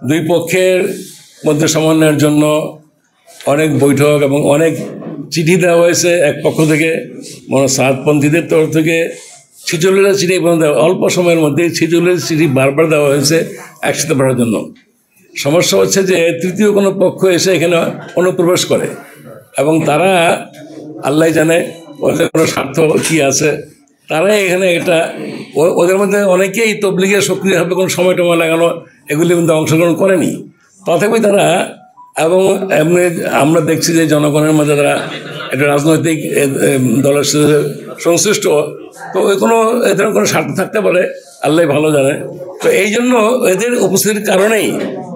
দুই পক্ষের মধ্যে সমন্বয়ের জন্য অনেক বৈঠক এবং অনেক চিঠি দেওয়া হয়েছে। এক পক্ষ থেকে সাদপন্থীদের তরফ থেকে 46টা চিঠি অল্প সময়ের মধ্যে 46 চিঠি বারবার দেওয়া হয়েছে একসাথে পড়ার জন্য। সমস্যা হচ্ছে যে তৃতীয় কোনো পক্ষ এসে এখানে অনুপ্রবেশ করে এবং তারা আল্লাহ জানে ওদের কোনো স্বার্থ কী আছে। তারা এখানে এটা ওদের মধ্যে অনেকেই তবলিগের সক্রিয়ভাবে কোনো সময় টময় লাগানো এগুলি কিন্তু অংশগ্রহণ করেনি। তথাপি তারা এবং এমনি আমরা দেখছি যে জনগণের মধ্যে তারা একটা রাজনৈতিক দলের সাথে সংশ্লিষ্ট, তো এদের কোনো স্বার্থ থাকতে পারে, আল্লাহ ভালো জানে। তো এই জন্য এদের উপস্থিতির কারণেই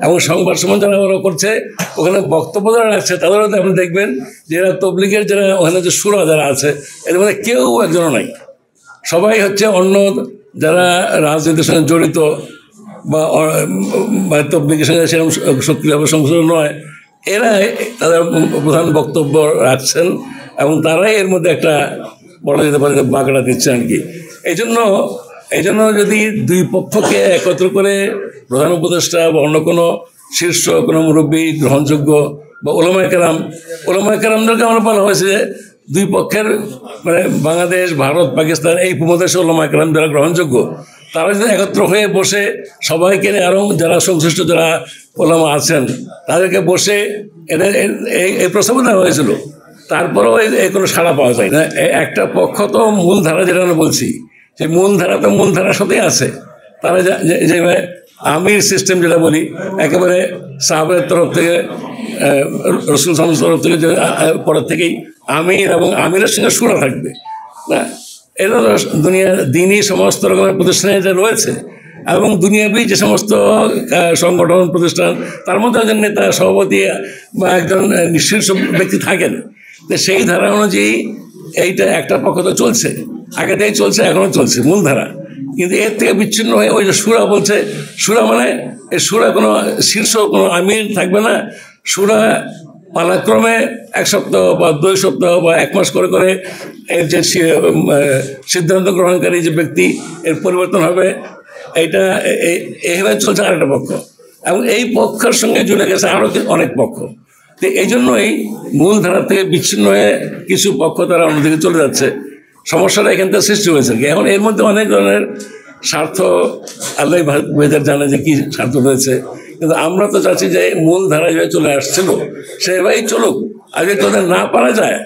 এবং সংবাদ সম্মেলন যারা ওরা করছে, ওখানে বক্তব্য যারা রাখছে তাদেরও আপনি দেখবেন যে এরা তবলিগের যারা ওখানে যে সুরা যারা আছে এদের মধ্যে কেউ একজনও নাই। সবাই হচ্ছে অন্য যারা রাজনীতির সঙ্গে জড়িত বা তবলিগের সঙ্গে সেরকম সক্রিয়ভাবে সংশ্লিষ্ট নয়, এরা তাদের প্রধান বক্তব্য রাখছেন এবং তারাই এর মধ্যে একটা বলা যেতে পারে বাঁকড়া দিচ্ছে আর কি। এই জন্য যদি দুই পক্ষকে একত্র করে প্রধান উপদেষ্টা বা অন্য কোনো শীর্ষ কোনো মুরব্বী গ্রহণযোগ্য বা ওলামায়ে কেরামদেরকে আমরা বলা হয়েছে যে দুই পক্ষের মানে বাংলাদেশ, ভারত, পাকিস্তান এই উপমহাদেশে ওলামায়ে কেরাম যারা গ্রহণযোগ্য, তারা যদি একত্র হয়ে বসে সবাইকে আরও যারা সংশ্লিষ্ট যারা ওলামা আছেন তাদেরকে বসে এদের এই প্রস্তাব দেওয়া হয়েছিল, তারপরেও এই কোনো সাড়া পাওয়া যায় না। একটা পক্ষ তো মূলধারা যেটা আমরা বলছি, সেই মূলধারা তো মূলধারার সাথেই আছে। তারা যেভাবে আমির সিস্টেম যেটা বলি, একেবারে সাহাবের তরফ থেকে রসুল সাল্লাল্লাহু তরফ থেকে পরের থেকেই আমির এবং আমিরের সঙ্গে সুরা থাকবে না। এটা দুনিয়ার দিনই সমস্ত রকমের প্রতিষ্ঠানে যে রয়েছে এবং দুনিয়াবি যে সমস্ত সংগঠন প্রতিষ্ঠান তার মধ্যে একজন নেতা, সভাপতি বা একজন শীর্ষ ব্যক্তি থাকেন। তো সেই ধারা অনুযায়ী এইটা একটা পক্ষ তো চলছে, আগে থেকেই চলছে, এখনও চলছে মূলধারা। কিন্তু এর থেকে বিচ্ছিন্ন হয়ে ওই যে সুরা বলছে, সুরা মানে এই সুরা কোনো শীর্ষ কোনো আমির থাকবে না। সুরা পালাক্রমে 1 সপ্তাহ বা 2 সপ্তাহ বা 1 মাস করে করে এর যে সিদ্ধান্ত গ্রহণকারী যে ব্যক্তি এর পরিবর্তন হবে। এইটা এইভাবে চলছে আরেকটা পক্ষ এবং এই পক্ষের সঙ্গে জুড়ে গেছে আরও অনেক পক্ষ। তো এই জন্যই মূলধারা থেকে বিচ্ছিন্ন হয়ে কিছু পক্ষ তারা অন্যদিকে চলে যাচ্ছে। সমস্যাটা এখান থেকে সৃষ্টি হয়েছে। এখন এর মধ্যে অনেক ধরনের স্বার্থ আল্লাহ বেদের জানে যে কী স্বার্থ রয়েছে, কিন্তু আমরা তো চাচ্ছি যে মূল ধারায় চলে আসছিল সেভাবেই চলুক, আগে তোদের না পারা যায়।